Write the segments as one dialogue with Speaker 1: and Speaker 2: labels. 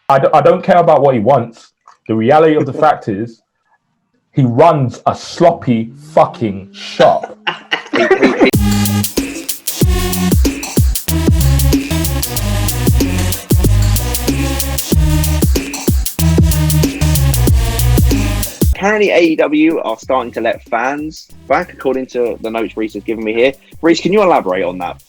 Speaker 1: I don't care about what he wants. The reality of the fact is, he runs a sloppy fucking shop.
Speaker 2: Apparently AEW are starting to let fans back, according to the notes Rhys has given me here. Rhys, can you elaborate on that?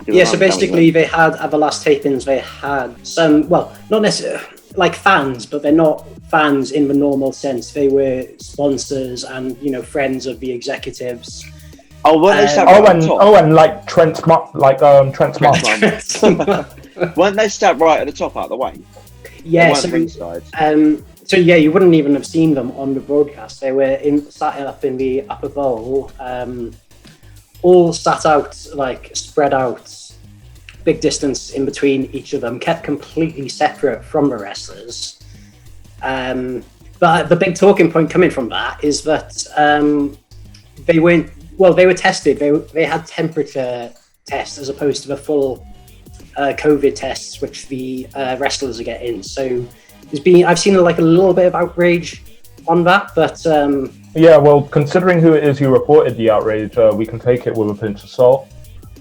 Speaker 3: Yeah, so basically they had, at the last tapings, they had some, well, not necessarily like fans, but they're not fans in the normal sense. They were sponsors and, you know, friends of the executives.
Speaker 2: Oh, weren't they sat
Speaker 1: right
Speaker 2: at the top?
Speaker 1: and like Trent's mum.
Speaker 2: Weren't they sat right at the top out of the way?
Speaker 3: Yeah, so yeah, you wouldn't even have seen them on the broadcast. They were sat up in the upper bowl, all sat out, like spread out, big distance in between each of them, kept completely separate from the wrestlers. But the big talking point coming from that is that they were tested. They had temperature tests as opposed to the full COVID tests, which the wrestlers are getting. So I've seen like a little bit of outrage on that, but
Speaker 1: yeah, well, considering who it is who reported the outrage, we can take it with a pinch of salt.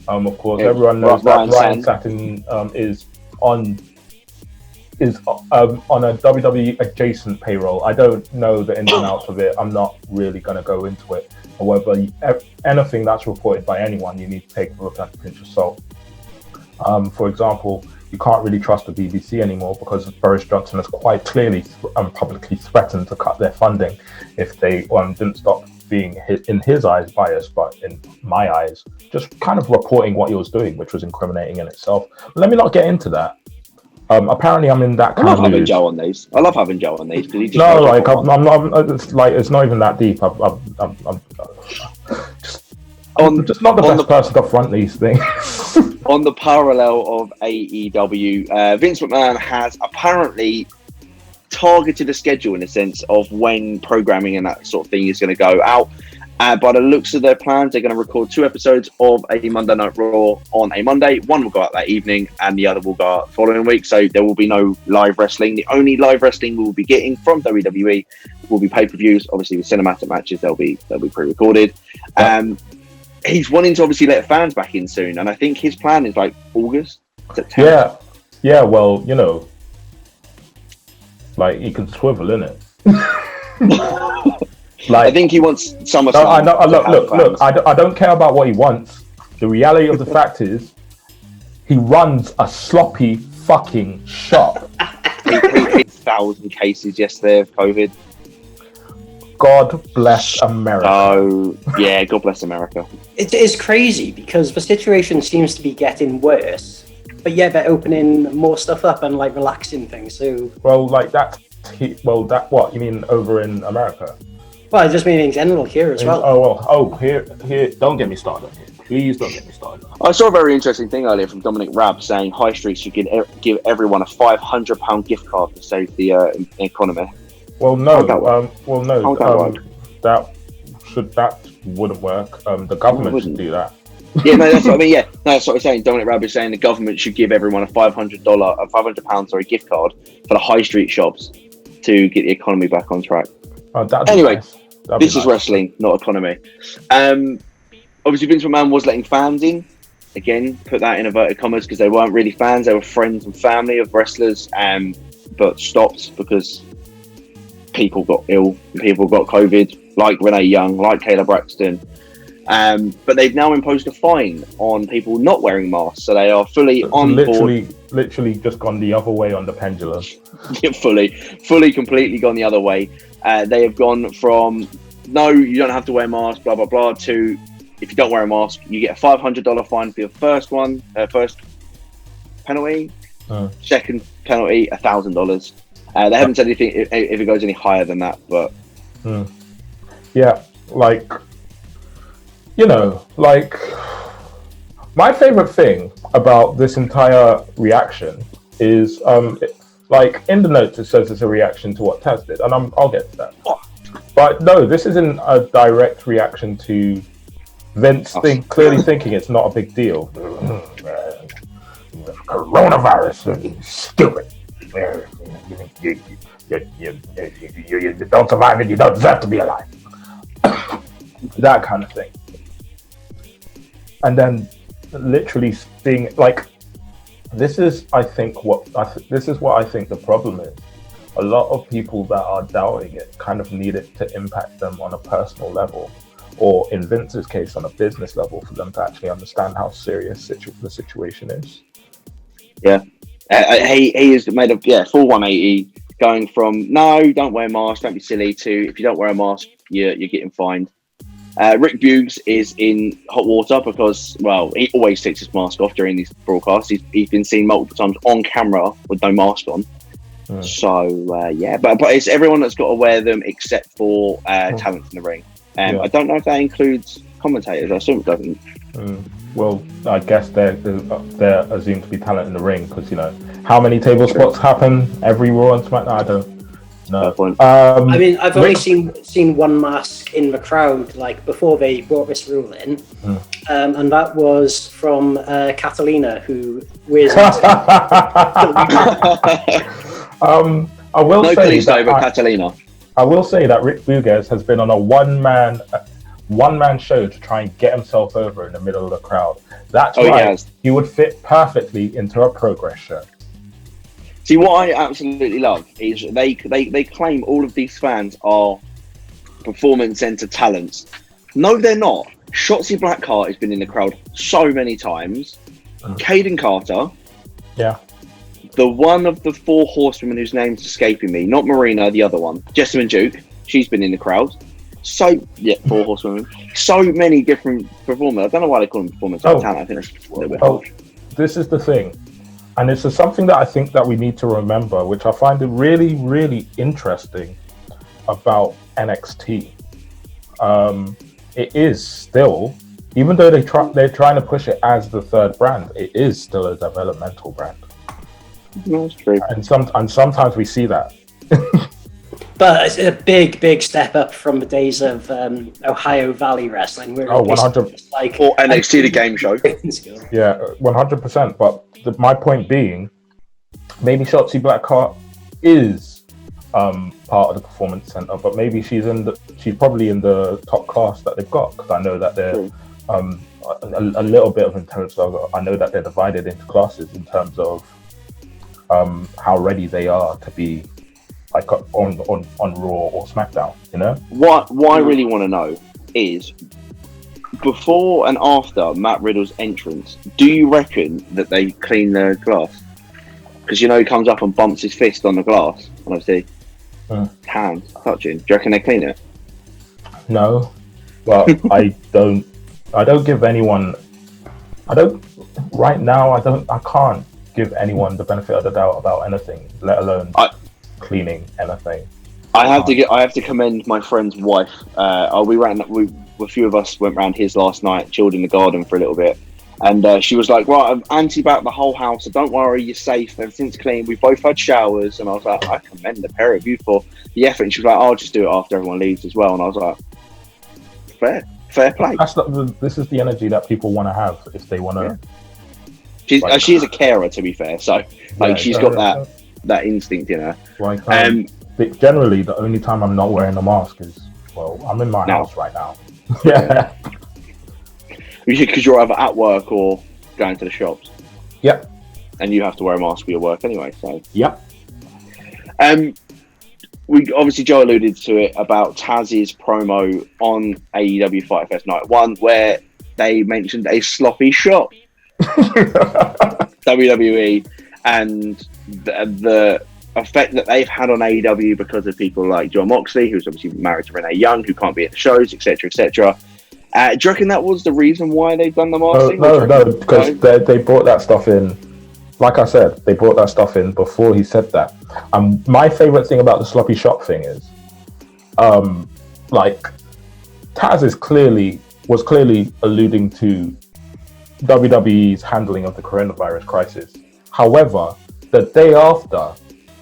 Speaker 1: Of course, everyone knows that Ryan Satin is on a WWE adjacent payroll. I don't know the ins and outs of it. I'm not really going to go into it. However, anything that's reported by anyone, you need to take with a pinch of salt. For example, you can't really trust the BBC anymore because Boris Johnson has quite clearly publicly threatened to cut their funding if they didn't stop being, in his eyes, biased, but in my eyes, just kind of reporting what he was doing, which was incriminating in itself. But let me not get into that. Apparently, I'm in that kind of mood. I love having Joe on these. Because he just I'm not. It's like it's not even that deep. I'm just not the best person to front these things.
Speaker 2: On the parallel of AEW, Vince McMahon has apparently targeted a schedule in a sense of when programming and that sort of thing is going to go out. By the looks of their plans, they're going to record 2 episodes of a Monday Night Raw on a Monday. One will go out that evening and the other will go out the following week. So there will be no live wrestling. The only live wrestling we will be getting from WWE will be pay-per-views. Obviously with cinematic matches, they'll be pre-recorded. He's wanting to obviously let fans back in soon, and I think his plan is like August, September.
Speaker 1: Yeah. Well, you know, like he can swivel in it.
Speaker 2: Like, I think he wants SummerSlam.
Speaker 1: No, I know. Look. I don't care about what he wants. The reality of the fact is, he runs a sloppy fucking shop.
Speaker 2: 1,000 cases yesterday of COVID.
Speaker 1: God bless America.
Speaker 2: Oh, yeah, God bless America.
Speaker 3: It is crazy because the situation seems to be getting worse, but yeah, they're opening more stuff up and like relaxing things. So,
Speaker 1: what you mean over in America?
Speaker 3: Well, I just mean in general here as well.
Speaker 1: Here. Don't get me started. Please don't get me started.
Speaker 2: I saw a very interesting thing earlier from Dominic Raab saying high streets should give everyone a £500 gift card to save the economy.
Speaker 1: Well, no. That wouldn't work. The government should do that.
Speaker 2: Yeah, no, that's what I mean. Yeah, no, that's what I'm saying. Dominic Raab is saying the government should give everyone a £500 gift card for the high street shops to get the economy back on track. Anyway,
Speaker 1: nice.
Speaker 2: This is wrestling, not economy. Obviously, Vince McMahon was letting fans in. Again, put that in inverted commas because they weren't really fans. They were friends and family of wrestlers, but stopped because people got ill, people got COVID, like Renee Young, like Kayla Braxton. But they've now imposed a fine on people not wearing masks, so they are fully on board.
Speaker 1: Literally just gone the other way on the pendulum.
Speaker 2: Yeah, fully, completely gone the other way. They have gone from, no, you don't have to wear a mask, blah, blah, blah, to, if you don't wear a mask, you get a $500 fine for your first penalty. Second penalty, $1,000. They haven't said anything if it goes any higher than that, but
Speaker 1: yeah, like, you know, like my favorite thing about this entire reaction is like in the notes it says it's a reaction to what Taz did, and I'll get to that. But no, this isn't a direct reaction to Vince clearly thinking it's not a big deal. Coronavirus, stupid. You don't survive it, you don't deserve to be alive. That kind of thing. And then literally being like, this is what I think the problem is. A lot of people that are doubting it kind of need it to impact them on a personal level, or in Vince's case, on a business level, for them to actually understand how serious the situation is.
Speaker 2: Yeah. He is made of full 180, going from no, don't wear a mask, don't be silly, to if you don't wear a mask, you're getting fined. Rick Buggs is in hot water because, well, he always takes his mask off during these broadcasts. He's been seen multiple times on camera with no mask on. So but it's everyone that's got to wear them except for talent in the ring. I don't know if that includes commentators. I assume it doesn't.
Speaker 1: Well, I guess they're assumed to be talent in the ring because, you know, how many table spots happen every Raw and SmackDown? I don't know.
Speaker 3: I mean, I've only seen one mask in the crowd, like before they brought this rule in, and that was from Catalina, who wears. I will say that
Speaker 2: Catalina.
Speaker 1: I will say that Rick Buggs has been on a one-man show to try and get himself over in the middle of the crowd. That's why he would fit perfectly into a Progress shirt.
Speaker 2: See, what I absolutely love is they claim all of these fans are performance center talents. No, they're not. Shotzi Blackheart has been in the crowd so many times. Caden Carter.
Speaker 1: Yeah.
Speaker 2: The one of the 4 horsewomen whose name's escaping me, not Marina, the other one, Jessamine Duke. She's been in the crowd. 4 horsewomen. So many different performers. I don't know why they call them performance talent. I think it's a little bit harsh.
Speaker 1: This is the thing. And this is something that I think that we need to remember, which I find it really, really interesting about NXT. It is still, even though they're trying to push it as the third brand, it is still a developmental brand.
Speaker 2: No, that's true.
Speaker 1: And sometimes we see that.
Speaker 3: But it's a big step up from the days of Ohio Valley Wrestling. Where
Speaker 1: 100%.
Speaker 2: Like, or NXT, the game show.
Speaker 1: Yeah, 100%. But my point being, maybe Shotzi Blackheart is part of the performance center, but maybe she's probably in the top class that they've got, because I know that they're a little bit of intelligence. I know that they're divided into classes in terms of how ready they are to be like on Raw or SmackDown, you know?
Speaker 2: What I really want to know is, before and after Matt Riddle's entrance, do you reckon that they clean the glass? Because, you know, he comes up and bumps his fist on the glass, and obviously hands touching. Do you reckon they clean it?
Speaker 1: No, but I don't give anyone. Right now. I can't give anyone the benefit of the doubt about anything, let alone cleaning anything.
Speaker 2: I have to commend my friend's wife. A few of us went round his last night, chilled in the garden for a little bit, and she was like, "Right, I'm anti-back the whole house, so don't worry, you're safe, everything's clean. We've both had showers." And I was like, "I commend the pair of you for the effort." And she was like, "I'll just do it after everyone leaves as well." And I was like, fair play.
Speaker 1: This is the energy that people want to have if they want to.
Speaker 2: Yeah. She's a carer, to be fair, so she's got that instinct in her.
Speaker 1: Like, generally, the only time I'm not wearing a mask is, well, I'm in my house right now. Yeah.
Speaker 2: Because you're either at work or going to the shops.
Speaker 1: Yep.
Speaker 2: And you have to wear a mask for your work anyway, so.
Speaker 1: Yep.
Speaker 2: Joe alluded to it about Taz's promo on AEW Fight Fest Night 1, where they mentioned a sloppy shot. WWE and the effect that they've had on AEW because of people like Jon Moxley, who's obviously married to Renee Young, who can't be at the shows, etc., etc. Do you reckon that was the reason why they've done the mask thing?
Speaker 1: No, because they brought that stuff in. Like I said, they brought that stuff in before he said that. My favorite thing about the sloppy shot thing is, Taz was clearly alluding to WWE's handling of the coronavirus crisis. However, the day after,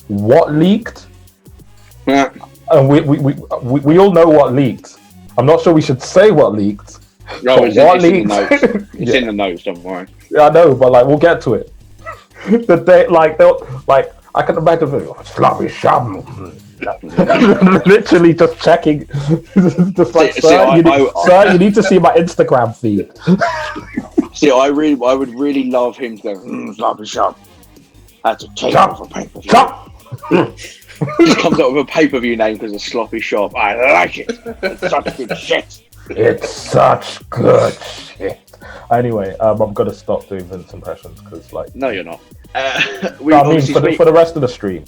Speaker 1: what leaked?
Speaker 2: Yeah.
Speaker 1: And we all know what leaked. I'm not sure we should say what leaked.
Speaker 2: No, it's in the notes. It's in the notes, don't worry.
Speaker 1: Yeah, I know, but we'll get to it. The day, I can imagine sloppy shop. Literally just checking. Just like, sir, you need to see my Instagram feed.
Speaker 2: See, I would really love him to go, sloppy shop. That's a table for pay-per-view. Just comes up with a pay-per-view name because of sloppy shop. I like it. It's such good shit.
Speaker 1: It's such good shit. Anyway, I'm gonna stop doing Vince impressions because, like,
Speaker 2: no, you're not.
Speaker 1: For the rest of the stream.